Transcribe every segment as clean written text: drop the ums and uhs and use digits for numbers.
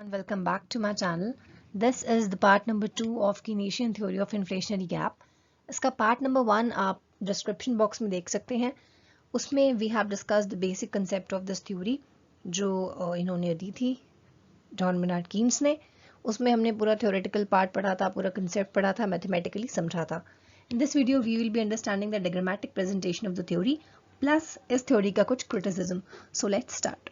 everyone, welcome back to my channel. This is the part number 2 of Keynesian theory of inflationary gap. इसका part number 1 आप description box में देख सकते हैं. उसमें we have discussed the basic concept of this theory जो इन्होंने दी थी जॉन मेनार्ड कीन्स ने. उसमें हमने पूरा theoretical part पढ़ा था, पूरा concept पढ़ा था, mathematically समझा था. In this video we will be understanding the diagrammatic presentation of the theory plus इस theory का कुछ criticism. So let's start.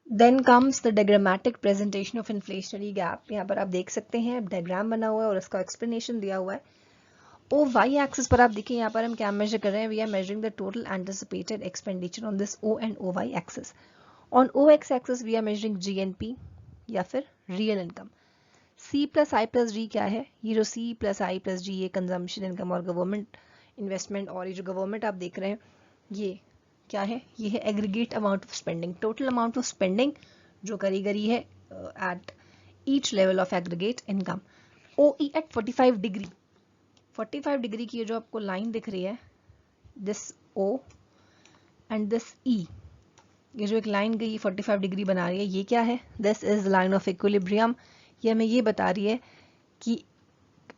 Then comes the diagrammatic presentation of inflationary gap. यहाँ पर आप देख सकते हैं डायग्राम बना हुआ है और उसका एक्सप्लेनेशन दिया हुआ है. ओ वाई एक्सिस पर आप देखिए यहाँ पर हम क्या मेजर कर रहे हैं. We are measuring the total anticipated expenditure on this O and O Y axis. On O X axis we are measuring GNP या फिर real income. C plus I plus D क्या है? ये जो C plus I plus D ये consumption income और government investment और ये जो गवर्नमेंट आप देख रहे हैं ये क्या है? ये है aggregate amount of spending, total amount of spending जो करी गई है at each level of aggregate income. O E at 45 degree, 45 degree की ये जो आपको लाइन दिख रही है, this O and this E, ये जो एक लाइन गई 45 डिग्री बना रही है, ये क्या है? This is line of equilibrium. ये हमें ये बता रही है कि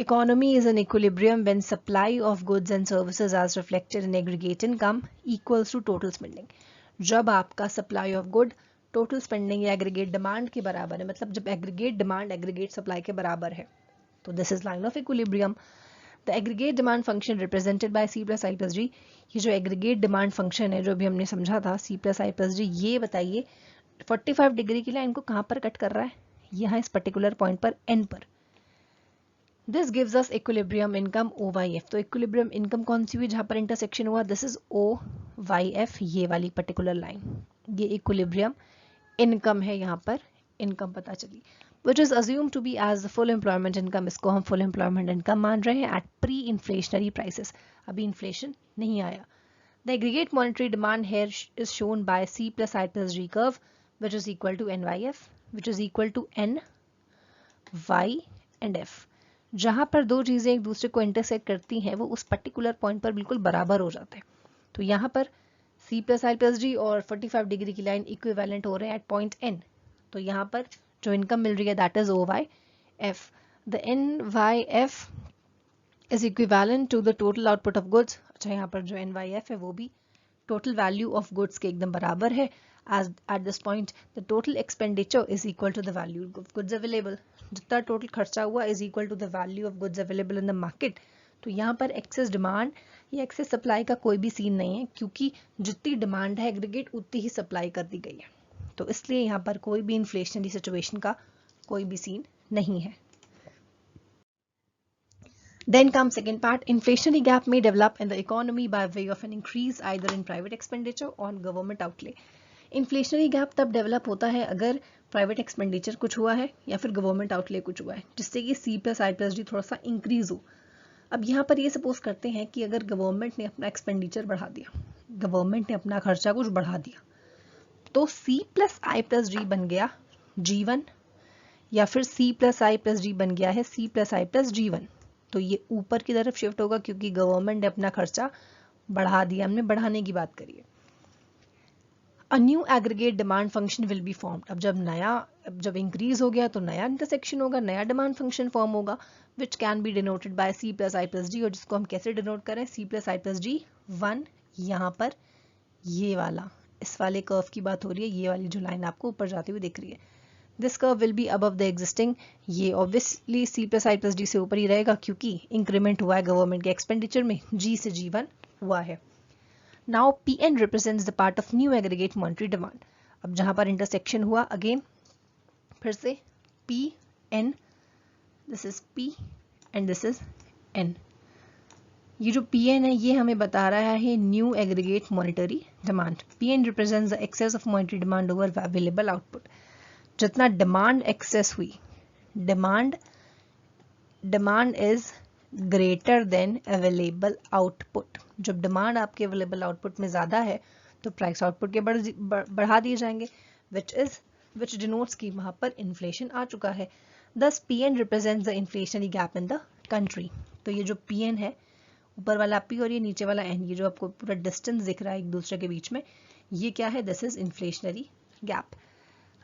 economy is in equilibrium when supply of goods and services as reflected in aggregate income equals to total spending. जब आपका supply of good total spending या aggregate demand के बराबर है, मतलब जब aggregate demand aggregate supply के बराबर है, तो this is line of equilibrium. The aggregate demand function represented by C plus I plus D, ये जो aggregate demand function है जो अभी हमने समझा था C plus I plus D, ये बताइए 45 डिग्री की लाइन को कहाँ पर कट कर रहा है? यहाँ इस पर्टिकुलर पॉइंट पर N पर. This gives us equilibrium income OYF. तो equilibrium income कौन सी हुई जहाँ पर intersection हुआ? This is OYF, ये वाली particular line. ये equilibrium income है, यहाँ पर income पता चली. Which is assumed to be as the full employment income. इसको हम full employment income मान रहे हैं at pre-inflationary prices. अभी inflation नहीं आया. The aggregate monetary demand here is shown by C plus I plus D curve, which is equal to NYF, which is equal to N, Y and F. जहां पर दो चीजें एक दूसरे को इंटरसेक्ट करती हैं वो उस पर्टिकुलर पॉइंट पर बिल्कुल बराबर हो जाते हैं. तो यहाँ पर C plus I plus D और 45 डिग्री की लाइन इक्विवेलेंट हो रहे हैं एट पॉइंट N. तो यहाँ पर जो इनकम मिल रही है that is OYF. The NYF is equivalent to the total output of goods. अच्छा, यहाँ पर जो NYF है वो भी टोटल वैल्यू ऑफ गुड्स के एकदम बराबर है. As at this point the total expenditure is equal to the value of goods available. जितना टोटल खर्चा हुआ is equal to the value of goods available in the market. तो यहाँ पर एक्सेस डिमांड या एक्सेस सप्लाई का कोई भी सीन नहीं है क्योंकि जितनी डिमांड है एग्रीगेट उतनी ही सप्लाई कर दी गई है. तो इसलिए यहाँ पर कोई भी इन्फ्लेशनरी सिचुएशन का कोई भी सीन नहीं है. Then comes second part. Inflationary gap may develop in the economy by way of an increase either in private expenditure or government outlay. Inflationary gap तब डेवलप होता है अगर प्राइवेट एक्सपेंडिचर कुछ हुआ है या फिर गवर्नमेंट आउटले कुछ हुआ है जिससे कि C plus I plus D थोड़ा सा इंक्रीज हो. अब यहाँ पर ये सपोज करते हैं कि अगर गवर्नमेंट ने अपना एक्सपेंडिचर बढ़ा दिया, गवर्नमेंट ने अपना खर्चा कुछ बढ़ा दिया, तो C plus I plus D बन गया G1 या फिर C plus I plus D बन गया है C plus I plus G1. तो ये ऊपर की तरफ शिफ्ट होगा क्योंकि गवर्नमेंट ने अपना खर्चा बढ़ा दिया. हमने बढ़ाने की बात करी है. A new aggregate demand function will be formed. अब जब इंक्रीज हो गया तो नया इंटरसेक्शन होगा, नया डिमांड फंक्शन फॉर्म होगा which can be denoted by C plus I plus D. और जिसको हम कैसे डिनोट करें? C plus I plus D 1. यहाँ पर ये वाला, इस वाले कर्व की बात हो रही है, ये वाली जो लाइन आपको ऊपर जाती हुई दिख रही है. This curve will be above the existing. ये obviously C plus I plus D से ऊपर ही रहेगा क्योंकि इंक्रीमेंट हुआ है गवर्नमेंट के एक्सपेंडिचर में, G से G1 हुआ है. Now Pn represents the part of new aggregate monetary demand. अब जहां पर इंटरसेक्शन हुआ अगेन फिर से Pn, this is P and this is N. ये जो Pn है ये हमें बता रहा है new aggregate monetary demand. Pn represents the excess of monetary demand over available output. जितना डिमांड एक्सेस हुई, demand is greater than available output. जब डिमांड आपके अवेलेबल आउटपुट में ज्यादा है तो प्राइस आउटपुट के बढ़ा दिए जाएंगे which denotes कि वहां पर इन्फ्लेशन आ चुका है. Thus Pn represents the inflationary gap in the country. तो ये जो Pn है ऊपर वाला P और ये नीचे वाला N, ये जो आपको पूरा डिस्टेंस दिख रहा है एक दूसरे के बीच में, ये क्या है? This is inflationary gap.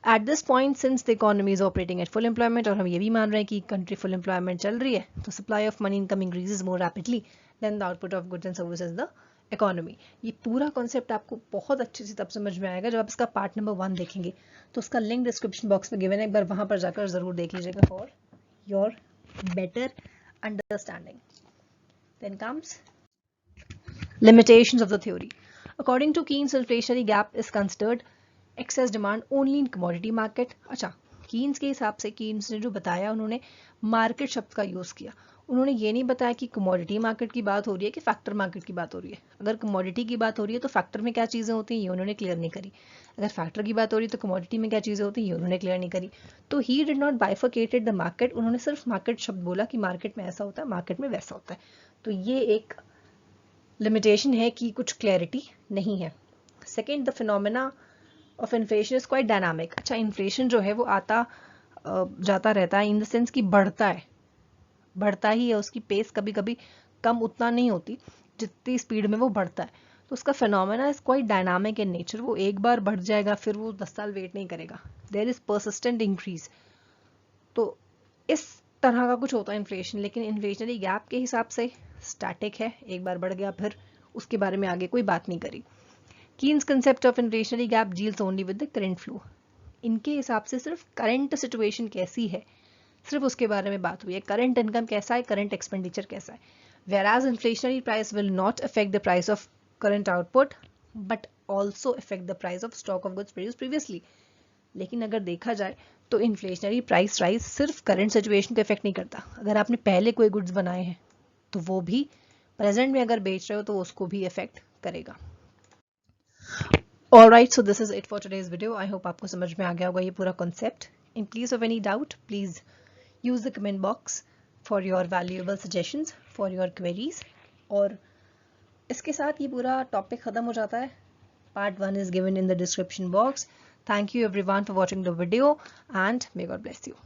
At this point since the economy is operating at full employment, और हम ये भी मान रहे हैं कि कंट्री फुल एम्प्लॉयमेंट चल रही है, तो supply of money income increases more rapidly than the output of goods and services the economy. ये पूरा कॉन्सेप्ट आपको बहुत अच्छे से तब समझ में आएगा जब आप इसका पार्ट नंबर 1 देखेंगे, तो उसका लिंक डिस्क्रिप्शन बॉक्स में गिवन है, एक बार वहां पर जाकर जरूर देख लीजिएगा for your better understanding. Then comes limitations of the theory. According to Keynes, inflationary gap is considered excess demand only in commodity market. अच्छा, कीन्स के हिसाब से कीन्स ने जो बताया, उन्होंने मार्केट शब्द का यूज किया। उन्होंने ये नहीं बताया कि कमोडिटी मार्केट की बात हो रही है कि फैक्टर मार्केट की बात हो रही है। अगर कमोडिटी की बात हो रही है तो फैक्टर में क्या चीजें होती हैं ये उन्होंने क्लियर नहीं करी। अगर फैक्टर की बात हो रही है तो कमोडिटी में क्या चीजें होती हैं ये उन्होंने क्लियर नहीं करी। तो he did not bifurcated the market, उन्होंने सिर्फ मार्केट शब्द बोला कि मार्केट में ऐसा होता है, मार्केट में वैसा होता है। तो ये एक लिमिटेशन है कि कुछ क्लैरिटी नहीं है। Second, the phenomena of inflation is quite dynamic. अच्छा, इन्फ्लेशन जो है वो आता जाता रहता है, इन द सेंस कि बढ़ता ही है, उसकी पेस कभी कभी कम उतना नहीं होती जितनी स्पीड में वो बढ़ता है। तो उसका phenomena is quite dynamic in nature, वो एक बार बढ़ जाएगा फिर वो 10 साल वेट नहीं करेगा। There is persistent increase. तो इस तरह का कुछ होता है इन्फ्लेशन, लेकिन इन्फ्लेशनरी गैप के हिसाब से स्टैटिक है, एक बार बढ़ गया फिर उसके बारे में आगे कोई बात नहीं करी। Keynes concept of inflationary gap deals only with the current flow. इनके हिसाब से सिर्फ करंट सिचुएशन कैसी है, सिर्फ उसके बारे में बात हुई है। करंट इनकम कैसा है, करंट एक्सपेंडिचर कैसा है। Whereas inflationary price will not affect the price of current output but also affect the price of stock of goods produced previously. लेकिन अगर देखा जाए तो इन्फ्लेशनरी प्राइस राइज सिर्फ करंट सिचुएशन को इफेक्ट नहीं करता। अगर आपने पहले कोई गुड्स बनाए हैं तो वो भी प्रेजेंट में अगर बेच रहे हो तो उसको भी इफेक्ट करेगा। Alright, so this is it for today's video. I hope आपको समझ में आ गया होगा ये पूरा concept. In case of any doubt, please use the comment box for your valuable suggestions, for your queries. और इसके साथ ये पूरा टॉपिक खत्म हो जाता है। Part 1 is given in the description box. Thank you everyone for watching the video and may God bless you.